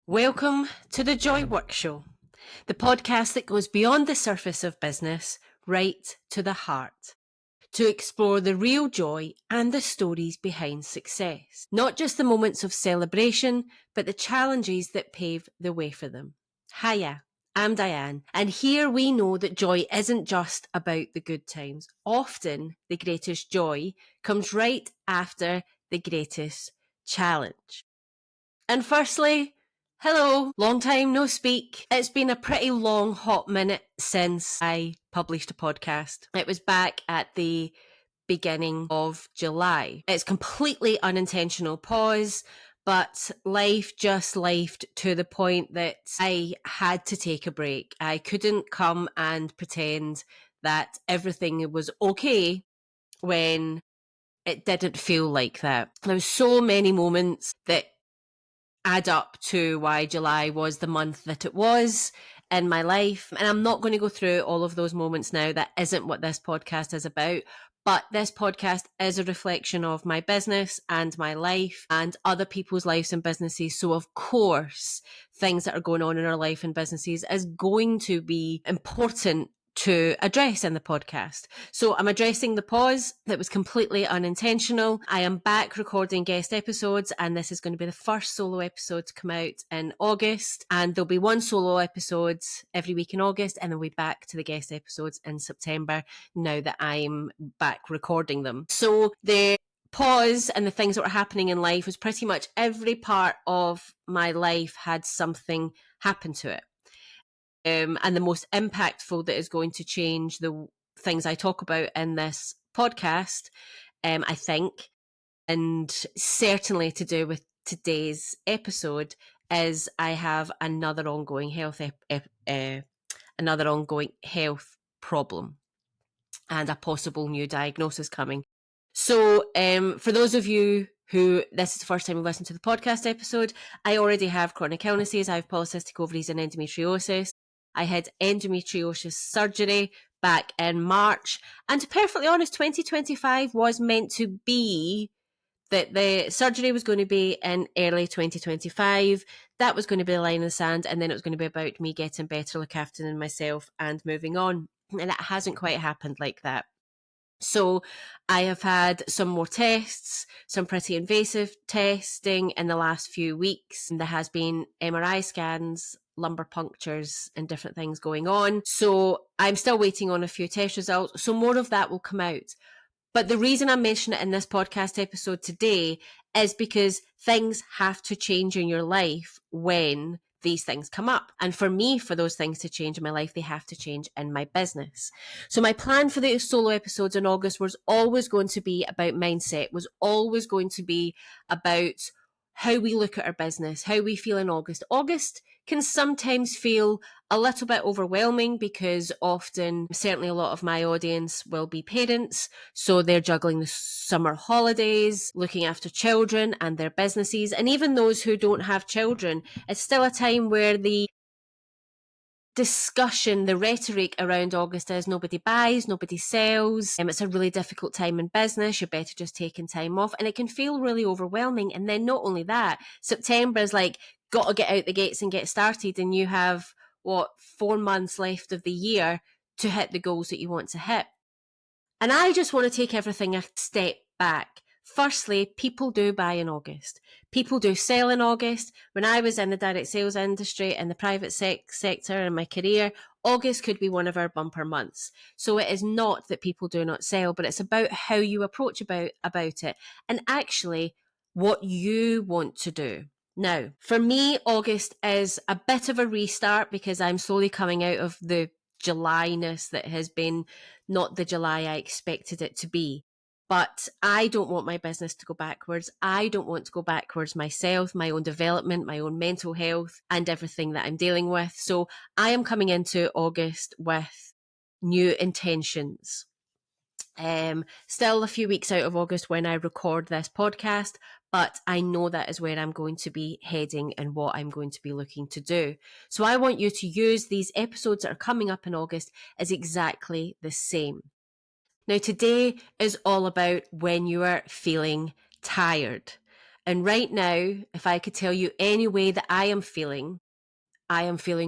Welcome to the Joy Work Show, the podcast that goes beyond the surface of business, right to the heart, to explore the real joy and the stories behind success. Not just the moments of celebration, but the challenges that pave the way for them. Hiya, I'm Diane, and here we know that joy isn't just about the good times. Often, the greatest joy comes right after the greatest challenge. And firstly, hello, long time no speak. It's been a pretty long hot minute since I published a podcast. It was back at the beginning of July. It's completely unintentional pause, but life just lifed to the point that I had to take a break. I couldn't come and pretend that everything was okay when it didn't feel like that. There were so many moments that add up to why July was the month that it was in my life. And I'm not going to go through all of those moments now. That isn't what this podcast is about. But this podcast is a reflection of my business and my life and other people's lives and businesses. So, of course, things that are going on in our life and businesses is going to be important to address in the podcast. So I'm addressing the pause that was completely unintentional. I am back recording guest episodes, and this is going to be the first solo episode to come out in August. And there'll be one solo episode every week in August, and then we'll be back to the guest episodes in September now that I'm back recording them. So the pause and the things that were happening in life was pretty much every part of my life had something happen to it. And the most impactful that is going to change the things I talk about in this podcast, I think, and certainly to do with today's episode, is I have another ongoing health problem and a possible new diagnosis coming. So for those of you who this is the first time you've listened to the podcast episode, I already have chronic illnesses. I have polycystic ovaries and endometriosis. I had endometriosis surgery back in March. And to be perfectly honest, 2025 was meant to be that the surgery was going to be in early 2025. That was going to be a line in the sand. And then it was going to be about me getting better, look after myself and moving on. And that hasn't quite happened like that. So I have had some more tests, some pretty invasive testing in the last few weeks. And there has been MRI scans, lumbar punctures and different things going on. So I'm still waiting on a few test results. So more of that will come out. But the reason I mention it in this podcast episode today is because things have to change in your life when these things come up. And for me, for those things to change in my life, they have to change in my business. So my plan for the solo episodes in August was always going to be about mindset, was always going to be about how we look at our business, how we feel in August. August can sometimes feel a little bit overwhelming because often, certainly a lot of my audience will be parents. So they're juggling the summer holidays, looking after children and their businesses. And even those who don't have children, it's still a time where the discussion, the rhetoric around August is nobody buys, nobody sells. It's a really difficult time in business. You're better just taking time off. And it can feel really overwhelming. And then not only that, September is like, got to get out the gates and get started. And you have, 4 months left of the year to hit the goals that you want to hit. And I just want to take everything a step back. Firstly, people do buy in August. People do sell in August. When I was in the direct sales industry in the private sector in my career, August could be one of our bumper months. So it is not that people do not sell, but it's about how you approach about it and actually what you want to do. Now, for me, August is a bit of a restart because I'm slowly coming out of the July-ness that has been not the July I expected it to be. But I don't want my business to go backwards. I don't want to go backwards myself, my own development, my own mental health, and everything that I'm dealing with. So I am coming into August with new intentions. Still a few weeks out of August when I record this podcast, but I know that is where I'm going to be heading and what I'm going to be looking to do. So I want you to use these episodes that are coming up in August as exactly the same. Now, today is all about when you are feeling tired. And right now, if I could tell you any way that I am feeling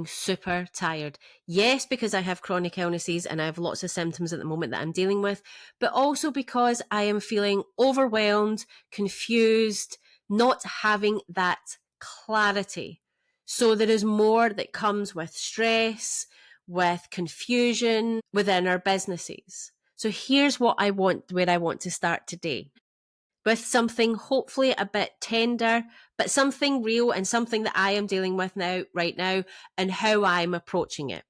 super tired. Yes, because I have chronic illnesses and I have lots of symptoms at the moment that I'm dealing with, but also because I am feeling overwhelmed, confused, not having that clarity. So there is more that comes with stress, with confusion within our businesses. So here's what where I want to start today, with something hopefully a bit tender, but something real and something that I am dealing with right now, and how I'm approaching it.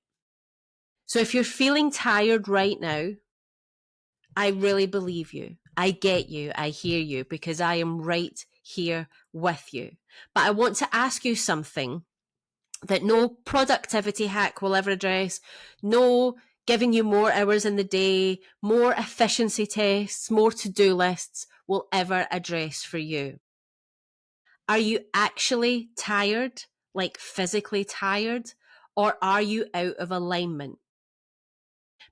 So if you're feeling tired right now, I really believe you. I get you. I hear you, because I am right here with you. But I want to ask you something that no productivity hack will ever address. No giving you more hours in the day, more efficiency tests, more to-do lists will ever address for you. Are you actually tired, like physically tired, or are you out of alignment?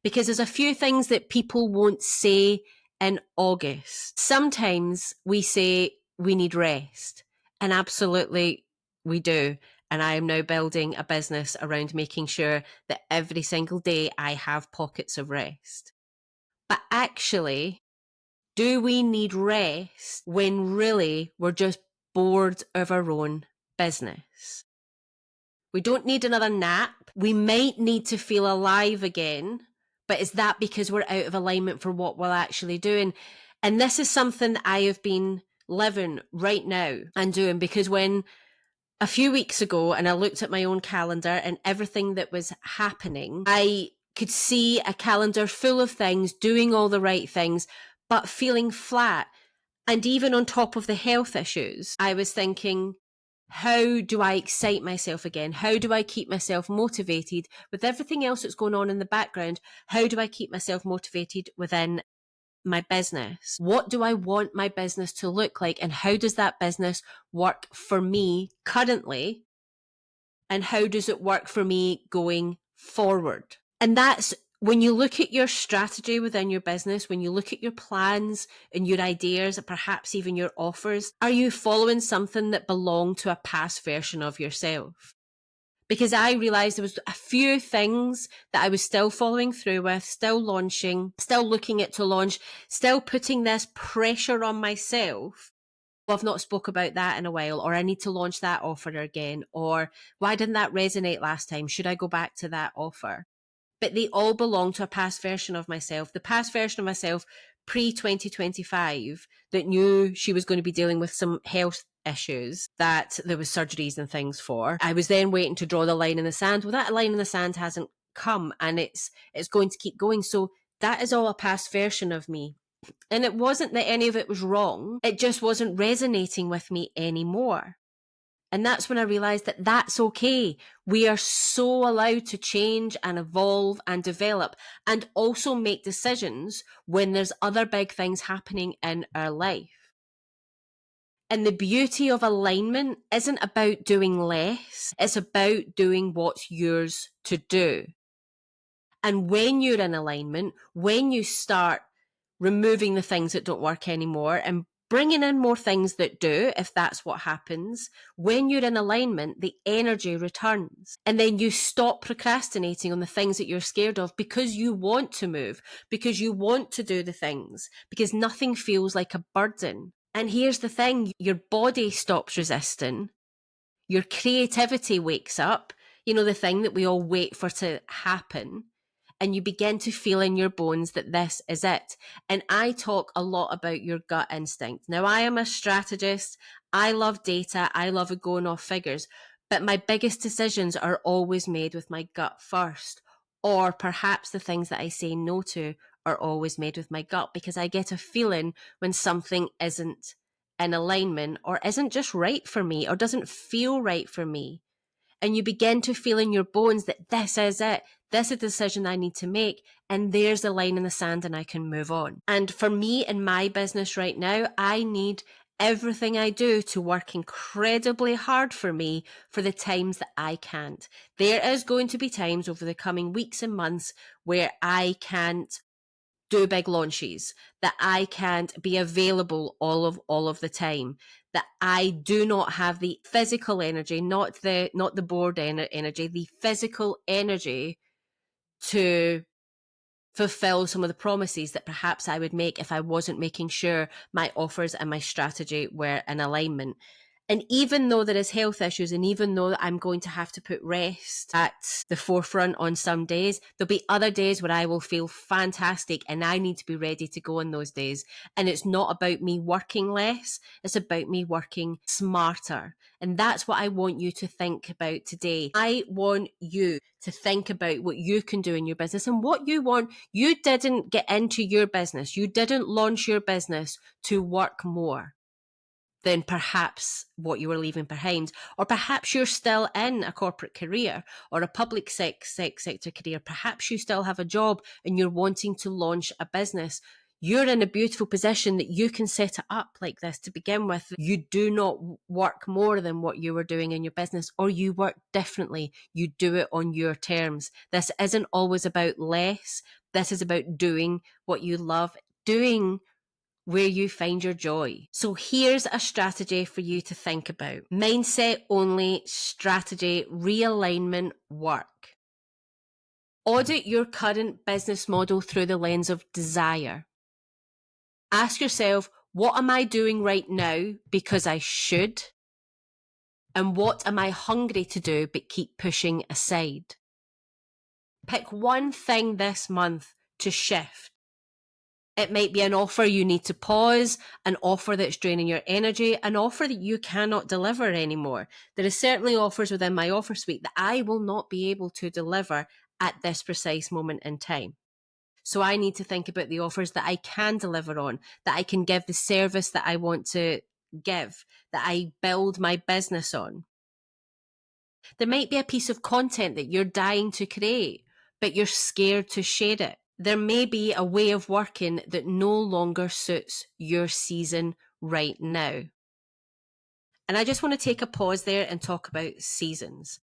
Because there's a few things that people won't say in August. Sometimes we say we need rest, and absolutely we do. And I am now building a business around making sure that every single day I have pockets of rest. But actually, do we need rest when really we're just bored of our own business? We don't need another nap. We might need to feel alive again, but is that because we're out of alignment for what we're actually doing? And this is something that I have been living right now and doing, because when a few weeks ago and I looked at my own calendar and everything that was happening, I could see a calendar full of things, doing all the right things, but feeling flat. And even on top of the health issues, I was thinking, how do I excite myself again? How do I keep myself motivated with everything else that's going on in the background? How do I keep myself motivated within my business? What do I want my business to look like? And how does that business work for me currently? And how does it work for me going forward? And that's when you look at your strategy within your business, when you look at your plans and your ideas, perhaps even your offers, are you following something that belonged to a past version of yourself? Because I realized there was a few things that I was still following through with, still launching, still looking at to launch, still putting this pressure on myself. Well, I've not spoke about that in a while, or I need to launch that offer again, or why didn't that resonate last time? Should I go back to that offer? But they all belong to a past version of myself, the past version of myself pre-2025 that knew she was going to be dealing with some health issues that there was surgeries and things for. I was then waiting to draw the line in the sand. Well, that line in the sand hasn't come, and it's going to keep going. So that is all a past version of me. And it wasn't that any of it was wrong. It just wasn't resonating with me anymore. And that's when I realized that that's okay. We are so allowed to change and evolve and develop, and also make decisions when there's other big things happening in our life. And the beauty of alignment isn't about doing less. It's about doing what's yours to do. And when you're in alignment, when you start removing the things that don't work anymore and bringing in more things that do, if that's what happens, when you're in alignment, the energy returns. And then you stop procrastinating on the things that you're scared of, because you want to move, because you want to do the things, because nothing feels like a burden. And here's the thing, your body stops resisting. Your creativity wakes up, the thing that we all wait for to happen. And you begin to feel in your bones that this is it. And I talk a lot about your gut instinct. Now, I am a strategist. I love data. I love going off figures. But my biggest decisions are always made with my gut first. Or perhaps the things that I say no to are always made with my gut, because I get a feeling when something isn't in alignment, or isn't just right for me, or doesn't feel right for me. And you begin to feel in your bones that this is it. This is a decision I need to make. And there's a line in the sand, and I can move on. And for me in my business right now, I need everything I do to work incredibly hard for me for the times that I can't. There is going to be times over the coming weeks and months where I can't do big launches, that I can't be available all of the time, that I do not have the physical energy, not the board energy, the physical energy to fulfill some of the promises that perhaps I would make if I wasn't making sure my offers and my strategy were in alignment. And even though there is health issues, and even though that I'm going to have to put rest at the forefront on some days, there'll be other days where I will feel fantastic and I need to be ready to go on those days. And it's not about me working less, it's about me working smarter. And that's what I want you to think about today. I want you to think about what you can do in your business and what you want. You didn't get into your business. You didn't launch your business to work more than perhaps what you were leaving behind. Or perhaps you're still in a corporate career or a public sector career. Perhaps you still have a job and you're wanting to launch a business. You're in a beautiful position that you can set it up like this to begin with. You do not work more than what you were doing in your business, or you work differently. You do it on your terms. This isn't always about less. This is about doing what you love, doing where you find your joy. So here's a strategy for you to think about. Mindset only strategy, realignment work. Audit your current business model through the lens of desire. Ask yourself, what am I doing right now because I should? And what am I hungry to do but keep pushing aside? Pick one thing this month to shift. It might be an offer you need to pause, an offer that's draining your energy, an offer that you cannot deliver anymore. There are certainly offers within my offer suite that I will not be able to deliver at this precise moment in time. So I need to think about the offers that I can deliver on, that I can give the service that I want to give, that I build my business on. There might be a piece of content that you're dying to create, but you're scared to share it. There may be a way of working that no longer suits your season right now. And I just want to take a pause there and talk about seasons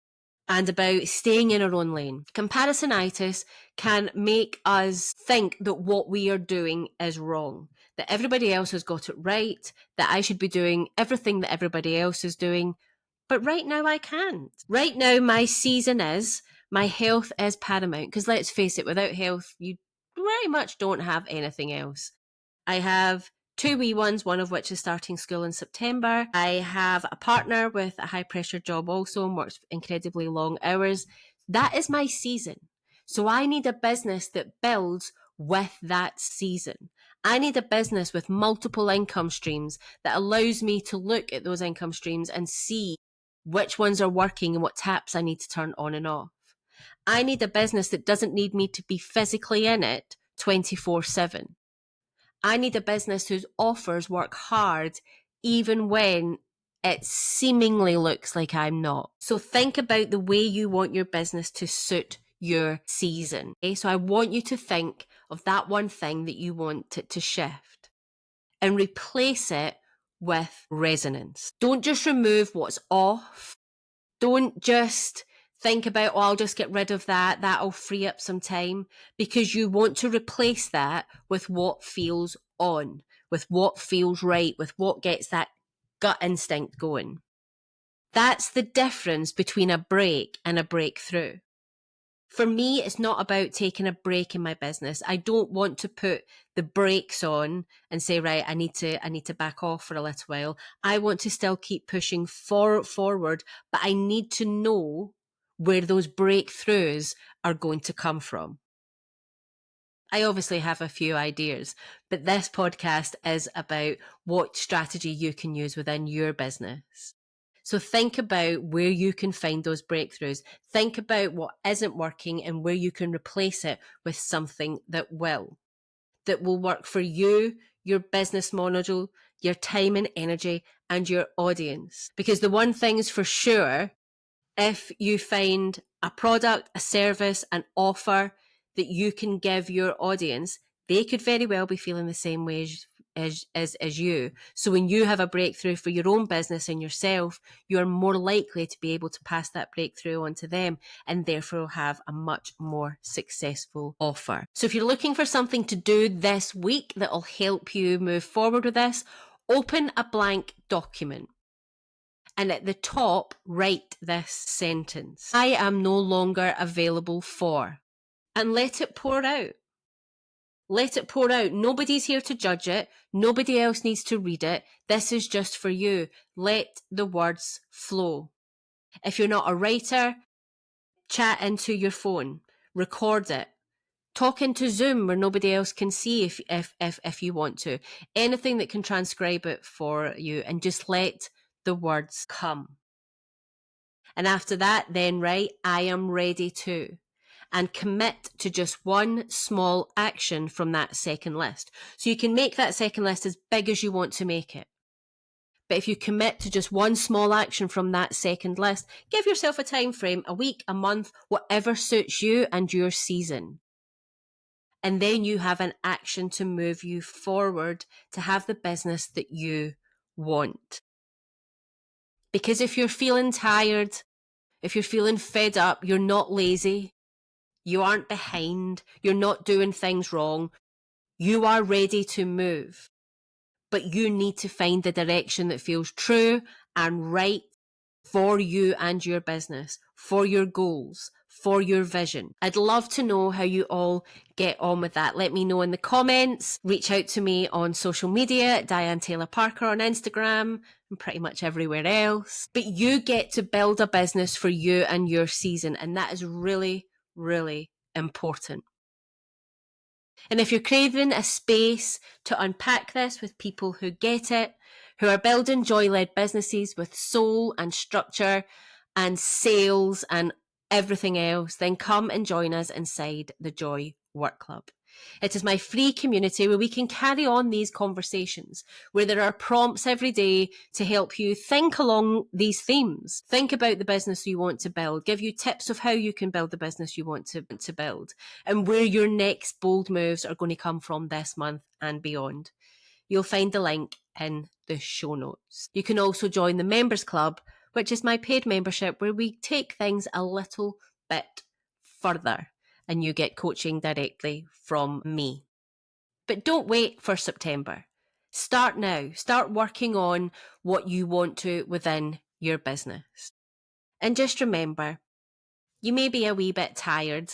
and about staying in our own lane. Comparisonitis can make us think that what we are doing is wrong, that everybody else has got it right, that I should be doing everything that everybody else is doing. But right now I can't. Right now my season is, my health is paramount, because let's face it, without health, you pretty much don't have anything else. I have 2 wee ones, one of which is starting school in September. I have a partner with a high pressure job also and works incredibly long hours. That is my season. So I need a business that builds with that season. I need a business with multiple income streams that allows me to look at those income streams and see which ones are working and what taps I need to turn on and off. I need a business that doesn't need me to be physically in it 24/7. I need a business whose offers work hard even when it seemingly looks like I'm not. So think about the way you want your business to suit your season. Okay? So I want you to think of that one thing that you want to shift and replace it with resonance. Don't just remove what's off. Don't just think about, oh, I'll just get rid of that. That'll free up some time, because you want to replace that with what feels on, with what feels right, with what gets that gut instinct going. That's the difference between a break and a breakthrough. For me, it's not about taking a break in my business. I don't want to put the brakes on and say, right, I need to back off for a little while. I want to still keep pushing forward, but I need to know where those breakthroughs are going to come from. I obviously have a few ideas, but this podcast is about what strategy you can use within your business. So think about where you can find those breakthroughs. Think about what isn't working and where you can replace it with something that will work for you, your business model, your time and energy, and your audience. Because the one thing is for sure, if you find a product, a service, an offer that you can give your audience, they could very well be feeling the same way as you. So when you have a breakthrough for your own business and yourself, you're more likely to be able to pass that breakthrough on to them and therefore have a much more successful offer. So if you're looking for something to do this week that will help you move forward with this, open a blank document. And at the top, write this sentence: I am no longer available for, and let it pour out. Let it pour out. Nobody's here to judge it. Nobody else needs to read it. This is just for you. Let the words flow. If you're not a writer, chat into your phone. Record it. Talk into Zoom where nobody else can see if you want to. Anything that can transcribe it for you, and just let the words come. And after that, then write, I am ready to. And commit to just one small action from that second list. So you can make that second list as big as you want to make it. But if you commit to just one small action from that second list, give yourself a time frame, a week, a month, whatever suits you and your season. And then you have an action to move you forward to have the business that you want. Because if you're feeling tired, if you're feeling fed up, you're not lazy. You aren't behind. You're not doing things wrong. You are ready to move. But you need to find the direction that feels true and right for you and your business, for your goals, for your vision. I'd love to know how you all get on with that. Let me know in the comments. Reach out to me on social media, Diane Taylor Parker on Instagram, and pretty much everywhere else. But you get to build a business for you and your season, and that is really, really important. And if you're craving a space to unpack this with people who get it, who are building joy-led businesses with soul and structure and sales and everything else, then come and join us inside the Joy Work Club. It is my free community where we can carry on these conversations, where there are prompts every day to help you think along these themes. Think about the business you want to build, give you tips of how you can build the business you want to build, and where your next bold moves are going to come from this month and beyond. You'll find the link in the show notes. You can also join the Members Club, which is my paid membership where we take things a little bit further and you get coaching directly from me. But don't wait for September. Start now. Start working on what you want to within your business. And just remember, you may be a wee bit tired,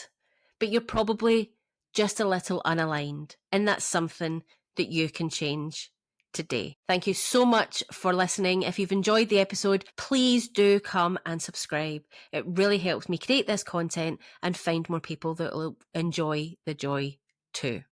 but you're probably just a little unaligned, and that's something that you can change today. Thank you so much for listening. If you've enjoyed the episode, please do come and subscribe. It really helps me create this content and find more people that will enjoy the joy too.